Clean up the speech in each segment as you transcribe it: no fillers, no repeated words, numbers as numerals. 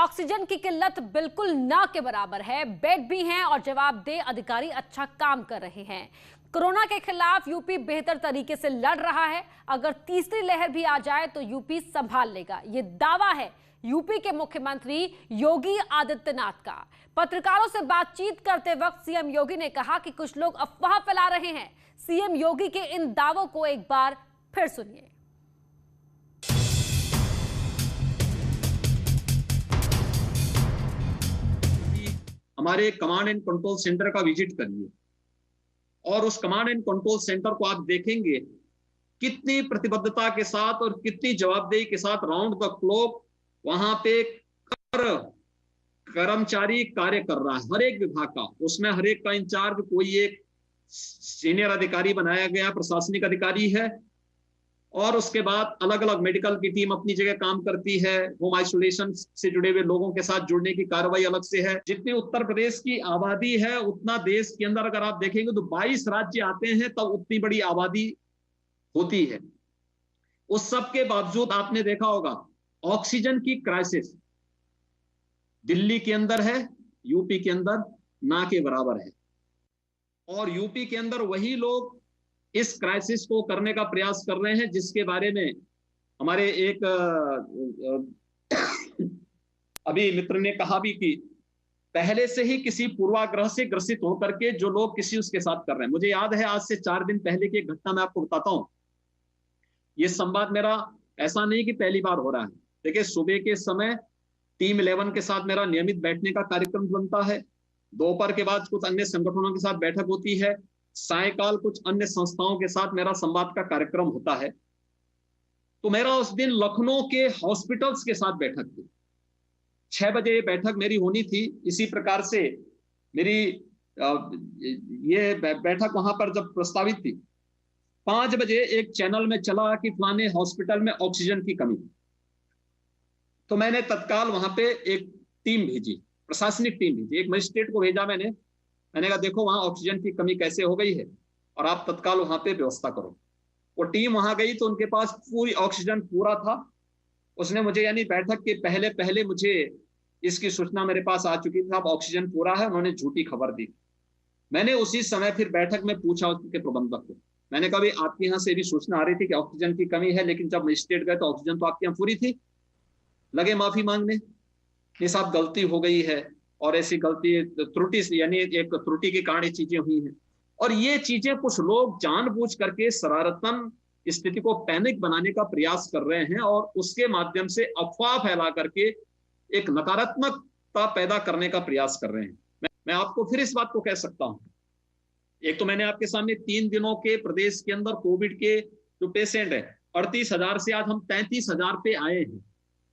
Oxygen की किल्लत बिल्कुल ना के बराबर है। बेड भी हैं और जवाबदेह अधिकारी अच्छा काम कर रहे हैं। कोरोना के खिलाफ यूपी बेहतर तरीके से लड़ रहा है। अगर तीसरी लहर भी आ जाए तो यूपी संभाल लेगा, ये दावा है यूपी के मुख्यमंत्री योगी आदित्यनाथ का। पत्रकारों से बातचीत करते वक्त सीएम योगी ने कहा कि कुछ लोग अफवाह फैला रहे हैं। सीएम योगी के इन दावों को एक बार फिर सुनिए। हमारे कमांड एंड कंट्रोल सेंटर का विजिट करिए और उस कमांड एंड कंट्रोल सेंटर को आप देखेंगे कितनी प्रतिबद्धता के साथ और कितनी जवाबदेही के साथ राउंड द क्लॉक वहां पे कर्मचारी कार्य कर रहा है। हर एक विभाग का, उसमें हर एक का इंचार्ज कोई एक सीनियर अधिकारी बनाया गया, प्रशासनिक अधिकारी है, और उसके बाद अलग अलग मेडिकल की टीम अपनी जगह काम करती है। होम आइसोलेशन से जुड़े हुए लोगों के साथ जुड़ने की कार्रवाई अलग से है। जितनी उत्तर प्रदेश की आबादी है उतना देश के अंदर अगर आप देखेंगे तो 22 राज्य आते हैं, तब उतनी बड़ी आबादी होती है। उस सब के बावजूद आपने देखा होगा ऑक्सीजन की क्राइसिस दिल्ली के अंदर है, यूपी के अंदर ना के बराबर है। और यूपी के अंदर वही लोग इस क्राइसिस को करने का प्रयास कर रहे हैं जिसके बारे में हमारे एक अभी मित्र ने कहा भी कि पहले से ही किसी पूर्वाग्रह से ग्रसित होकर के जो लोग किसी उसके साथ कर रहे हैं। मुझे याद है आज से 4 दिन पहले की एक घटना मैं आपको बताता हूं। ये संवाद मेरा ऐसा नहीं कि पहली बार हो रहा है। देखिए, सुबह के समय टीम 11 के साथ मेरा नियमित बैठने का कार्यक्रम बनता है। दोपहर के बाद कुछ अन्य संगठनों के साथ बैठक होती है। सायकाल कुछ अन्य संस्थाओं के साथ मेरा संवाद का कार्यक्रम होता है। तो मेरा उस दिन लखनऊ के हॉस्पिटल्स के साथ बैठक थी। 6 बजे बैठक मेरी होनी थी। इसी प्रकार से मेरी ये बैठक वहां पर जब प्रस्तावित थी, 5 बजे एक चैनल में चला कि फलाने हॉस्पिटल में ऑक्सीजन की कमी। तो मैंने तत्काल वहां पे एक टीम भेजी, प्रशासनिक टीम भेजी, एक मजिस्ट्रेट को भेजा। मैंने कहा देखो वहां ऑक्सीजन की कमी कैसे हो गई है और आप तत्काल वहां पे व्यवस्था करो। वो टीम वहां गई तो उनके पास पूरी ऑक्सीजन पूरा था। उसने मुझे, यानी बैठक के पहले पहले मुझे इसकी सूचना मेरे पास आ चुकी थी, अब ऑक्सीजन पूरा है। उन्होंने झूठी खबर दी। मैंने उसी समय फिर बैठक में पूछा उसके प्रबंधक को, मैंने कहा भाई आपके यहाँ से भी सूचना आ रही थी कि ऑक्सीजन की कमी है, लेकिन जब मजिस्ट्रेट गए तो ऑक्सीजन तो आपके यहाँ पूरी थी। लगे माफी मांगने, ये साहब गलती हो गई है और ऐसी गलती त्रुटि यानी एक त्रुटि के कारण ये चीजें हुई हैं। और ये चीजें कुछ लोग जानबूझ करके शरारतन स्थिति को पैनिक बनाने का प्रयास कर रहे हैं और उसके माध्यम से अफवाह फैला करके एक नकारात्मकता पैदा करने का प्रयास कर रहे हैं। मैं आपको फिर इस बात को कह सकता हूं, एक तो मैंने आपके सामने 3 दिनों के प्रदेश के अंदर कोविड के जो पेशेंट है 38,000 से आज हम 33,000 पे आए हैं।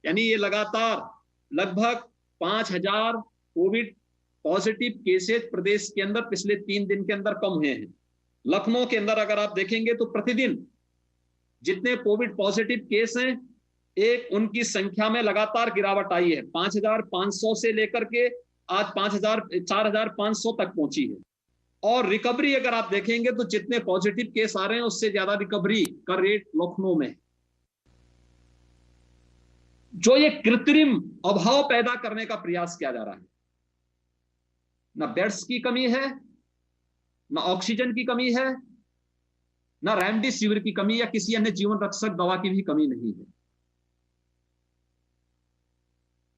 यानी ये लगातार लगभग 5,000 कोविड पॉजिटिव केसेस प्रदेश के अंदर पिछले 3 दिन के अंदर कम हुए हैं। लखनऊ के अंदर अगर आप देखेंगे तो प्रतिदिन जितने कोविड पॉजिटिव केस हैं, एक उनकी संख्या में लगातार गिरावट आई है। 5,500 से लेकर के आज 4,500 तक पहुंची है। और रिकवरी अगर आप देखेंगे तो जितने पॉजिटिव केस आ रहे हैं उससे ज्यादा रिकवरी का रेट लखनऊ में है। जो ये कृत्रिम अभाव पैदा करने का प्रयास किया जा रहा है, ना बेड्स की कमी है, ना ऑक्सीजन की कमी है, ना रेमडेसिविर की कमी या किसी अन्य जीवन रक्षक दवा की भी कमी नहीं है।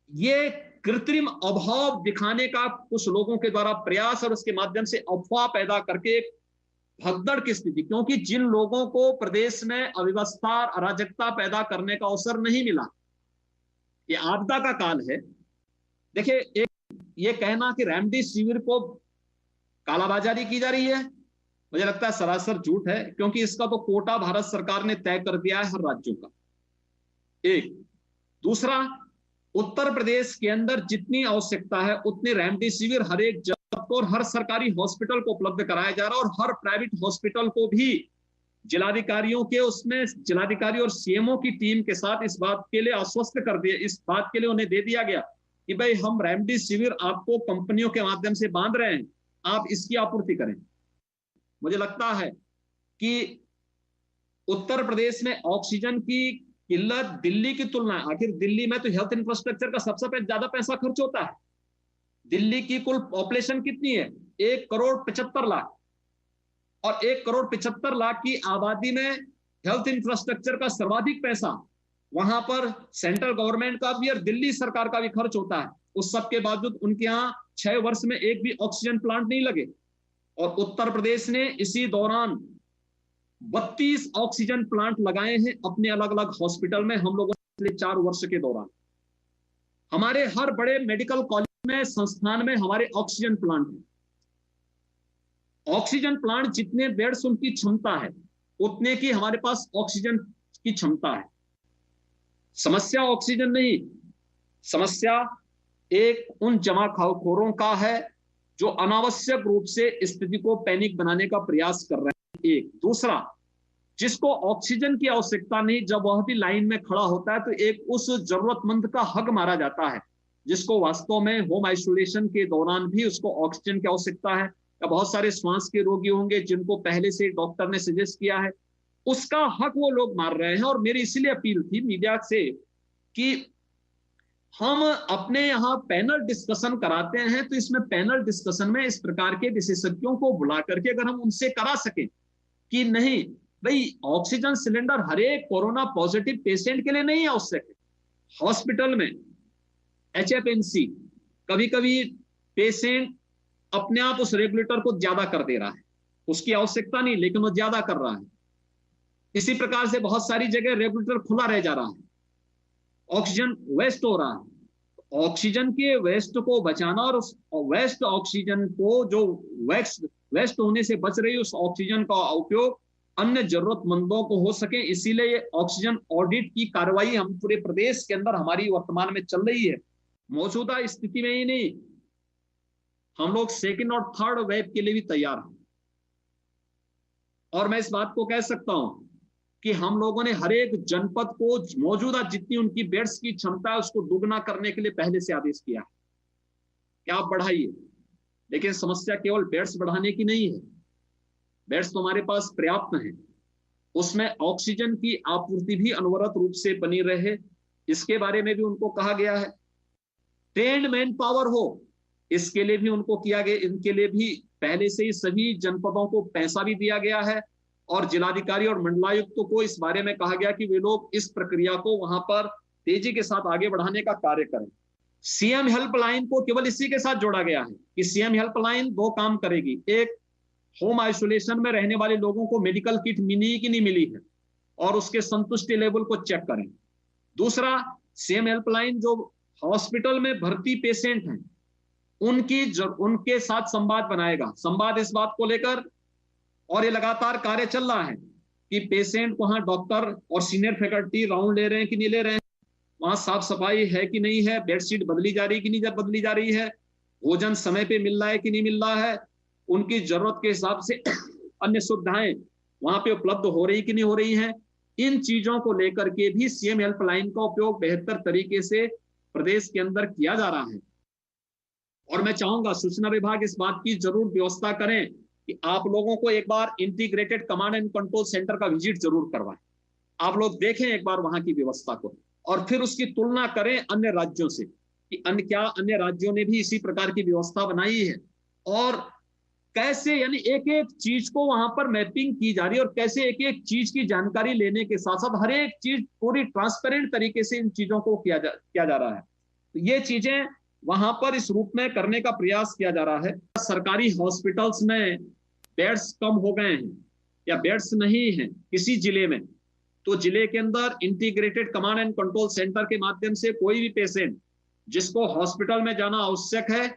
ये कृत्रिम अभाव दिखाने का कुछ लोगों के द्वारा प्रयास और उसके माध्यम से अफवाह पैदा करके भगदड़ की स्थिति, क्योंकि जिन लोगों को प्रदेश में अव्यवस्था अराजकता पैदा करने का अवसर नहीं मिला, ये आपदा का काल है। देखिए, एक ये कहना कि रेमडेसिविर को कालाबाजारी की जा रही है, मुझे लगता है सरासर झूठ है, क्योंकि इसका तो कोटा भारत सरकार ने तय कर दिया है हर राज्यों का। एक दूसरा, उत्तर प्रदेश के अंदर जितनी आवश्यकता है उतनी रेमडेसिविर हर एक जगह को और हर सरकारी हॉस्पिटल को उपलब्ध कराया जा रहा है। और हर प्राइवेट हॉस्पिटल को भी जिलाधिकारियों के उसमें जिलाधिकारी और सीएमओ की टीम के साथ इस बात के लिए आश्वस्त कर दिया, इस बात के लिए उन्हें दे दिया गया कि भाई हम रेमडेसिविर आपको कंपनियों के माध्यम से बांध रहे हैं, आप इसकी आपूर्ति करें। मुझे लगता है कि उत्तर प्रदेश में ऑक्सीजन की किल्लत दिल्ली की तुलना, आखिर दिल्ली में तो हेल्थ इंफ्रास्ट्रक्चर का सबसे ज्यादा पैसा खर्च होता है। दिल्ली की कुल पॉपुलेशन कितनी है? 1,75,00,000, और 1,75,00,000 की आबादी में हेल्थ इंफ्रास्ट्रक्चर का सर्वाधिक पैसा वहां पर सेंट्रल गवर्नमेंट का भी और दिल्ली सरकार का भी खर्च होता है। उस सब के बावजूद उनके यहाँ 6 वर्ष में एक भी ऑक्सीजन प्लांट नहीं लगे, और उत्तर प्रदेश ने इसी दौरान 32 ऑक्सीजन प्लांट लगाए हैं अपने अलग अलग हॉस्पिटल में। हम लोगों ने पिछले 4 वर्ष के दौरान हमारे हर बड़े मेडिकल कॉलेज में, संस्थान में हमारे ऑक्सीजन प्लांट हैं। ऑक्सीजन प्लांट जितने बेड्स उनकी क्षमता है, उतने की हमारे पास ऑक्सीजन की क्षमता है। समस्या ऑक्सीजन नहीं, समस्या एक उन जमाखोरों का है जो अनावश्यक रूप से स्थिति को पैनिक बनाने का प्रयास कर रहे हैं। एक दूसरा, जिसको ऑक्सीजन की आवश्यकता नहीं, जब वह भी लाइन में खड़ा होता है तो एक उस जरूरतमंद का हक मारा जाता है जिसको वास्तव में होम आइसोलेशन के दौरान भी उसको ऑक्सीजन की आवश्यकता है। या बहुत सारे श्वास के रोगी होंगे जिनको पहले से डॉक्टर ने सजेस्ट किया है, उसका हक वो लोग मार रहे हैं। और मेरी इसलिए अपील थी मीडिया से कि हम अपने यहाँ पैनल डिस्कशन कराते हैं तो इसमें पैनल डिस्कशन में इस प्रकार के विशेषज्ञों को बुला करके अगर हम उनसे करा सकें कि नहीं भाई, ऑक्सीजन सिलेंडर हर एक कोरोना पॉजिटिव पेशेंट के लिए नहीं आवश्यक है। हॉस्पिटल में HFNC, कभी कभी पेशेंट अपने आप उस रेगुलेटर को ज्यादा कर दे रहा है, उसकी आवश्यकता नहीं लेकिन वो ज्यादा कर रहा है। इसी प्रकार से बहुत सारी जगह रेगुलेटर खुला रह जा रहा है, ऑक्सीजन वेस्ट हो रहा है। ऑक्सीजन के वेस्ट को बचाना और उस वेस्ट ऑक्सीजन को, जो वेस्ट होने से बच रही उस ऑक्सीजन का उपयोग अन्य जरूरतमंदों को हो सके, इसीलिए ये ऑक्सीजन ऑडिट की कार्रवाई हम पूरे प्रदेश के अंदर हमारी वर्तमान में चल रही है। मौजूदा स्थिति में ही नहीं, हम लोग सेकंड और थर्ड वेव के लिए भी तैयार हैं। और मैं इस बात को कह सकता हूं कि हम लोगों ने हर एक जनपद को मौजूदा जितनी उनकी बेड्स की क्षमता है उसको दुगना करने के लिए पहले से आदेश किया है कि आप बढ़ाइए। लेकिन समस्या केवल बेड्स बढ़ाने की नहीं है, बेड्स तो हमारे पास पर्याप्त हैं, उसमें ऑक्सीजन की आपूर्ति भी अनवरत रूप से बनी रहे, इसके बारे में भी उनको कहा गया है। ट्रेन्ड मैन पावर हो, इसके लिए भी उनको किया गया। इनके लिए भी पहले से ही सभी जनपदों को पैसा भी दिया गया है और जिलाधिकारी और मंडलायुक्तों को इस बारे में कहा गया कि वे लोग इस प्रक्रिया को वहां पर तेजी के साथ आगे बढ़ाने का कार्य करें। सीएम हेल्पलाइन को केवल इसी के साथ जोड़ा गया है कि सीएम हेल्पलाइन 2 काम करेगी। एक, होम आइसोलेशन में रहने वाले लोगों को मेडिकल किट मिली कि नहीं मिली है और उसके संतुष्टि लेवल को चेक करें। दूसरा, सीएम हेल्पलाइन जो हॉस्पिटल में भर्ती पेशेंट हैं उनके साथ संवाद बनाएगा। संवाद इस बात को लेकर, और ये लगातार कार्य चल रहा है कि पेशेंट को वहां डॉक्टर और सीनियर फैकल्टी राउंड ले रहे हैं कि नहीं ले रहे हैं, वहां साफ सफाई है कि नहीं है, बेडशीट बदली जा रही है कि नहीं बदली जा रही है, भोजन समय पे मिल रहा है कि नहीं मिल रहा है, उनकी जरूरत के हिसाब से अन्य सुविधाएं वहां पे उपलब्ध हो रही कि नहीं हो रही हैं। इन चीजों को लेकर के भी सीएम हेल्पलाइन का उपयोग बेहतर तरीके से प्रदेश के अंदर किया जा रहा है। और मैं चाहूंगा सूचना विभाग इस बात की जरूर व्यवस्था करें कि आप लोगों को एक बार integrated command and control centre का विजिट जरूर करवाएं। आप लोग देखें एक बार वहां की व्यवस्था को और फिर उसकी तुलना करें अन्य राज्यों से कि अन्य राज्यों ने भी इसी प्रकार की व्यवस्था बनाई है और कैसे, यानी एक एक चीज को वहां पर मैपिंग की जा रही है और कैसे एक एक चीज की जानकारी लेने के साथ साथ हर एक चीज पूरी ट्रांसपेरेंट तरीके से इन चीजों को किया जा रहा है। तो ये चीजें वहां पर इस रूप में करने का प्रयास किया जा रहा है। सरकारी हॉस्पिटल्स में बेड्स कम हो गए हैं या बेड्स नहीं है किसी जिले में, तो जिले के अंदर integrated command and control centre के माध्यम से कोई भी पेशेंट जिसको हॉस्पिटल में जाना आवश्यक है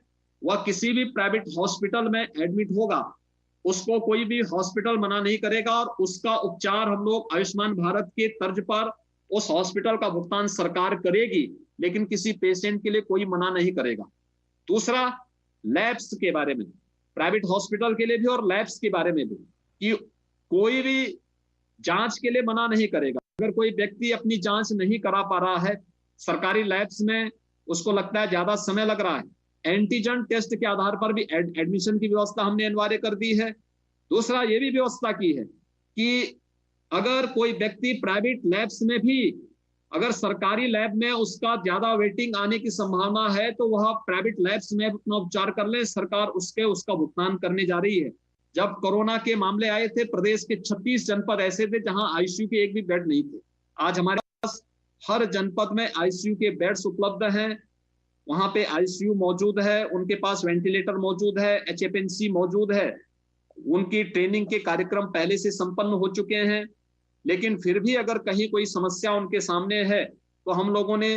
वह किसी भी प्राइवेट हॉस्पिटल में एडमिट होगा, उसको कोई भी हॉस्पिटल मना नहीं करेगा और उसका उपचार हम लोग आयुष्मान भारत के तर्ज पर उस हॉस्पिटल का भुगतान सरकार करेगी, लेकिन किसी पेशेंट के लिए कोई मना नहीं करेगा। दूसरा, लैब्स के बारे में, प्राइवेट हॉस्पिटल के लिए भी और लैब्स के बारे में भी, कि कोई भी जांच के लिए मना नहीं करेगा। अगर कोई व्यक्ति अपनी जांच नहीं करा पा रहा है सरकारी लैब्स में, उसको लगता है ज्यादा समय लग रहा है, एंटीजन टेस्ट के आधार पर भी एडमिशन की व्यवस्था हमने अनिवार्य कर दी है। दूसरा, ये भी व्यवस्था की है कि अगर कोई व्यक्ति प्राइवेट लैब्स में भी अगर सरकारी लैब में उसका ज्यादा वेटिंग आने की संभावना है तो वह प्राइवेट लैब्स में अपना उपचार कर ले, सरकार उसका भुगतान करने जा रही है। जब कोरोना के मामले आए थे, प्रदेश के 36 जनपद ऐसे थे जहां आईसीयू के एक भी बेड नहीं थे। आज हमारे पास हर जनपद में आईसीयू के बेड्स उपलब्ध हैं, वहां पे आईसीयू मौजूद है, उनके पास वेंटिलेटर मौजूद है, एचएफएनसी मौजूद है, उनकी ट्रेनिंग के कार्यक्रम पहले से संपन्न हो चुके हैं। लेकिन फिर भी अगर कहीं कोई समस्या उनके सामने है तो हम लोगों ने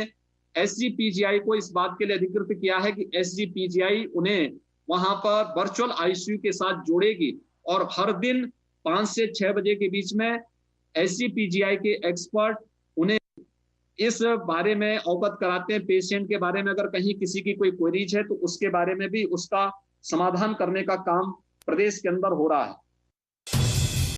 एसजीपीजीआई को इस बात के लिए अधिकृत किया है कि एसजीपीजीआई उन्हें वहां पर वर्चुअल आईसीयू के साथ जोड़ेगी और हर दिन 5 से 6 बजे के बीच में एसजीपीजीआई के एक्सपर्ट उन्हें इस बारे में अवगत कराते हैं। पेशेंट के बारे में अगर कहीं किसी की कोई क्वेरीज है तो उसके बारे में भी उसका समाधान करने का काम प्रदेश के अंदर हो रहा है।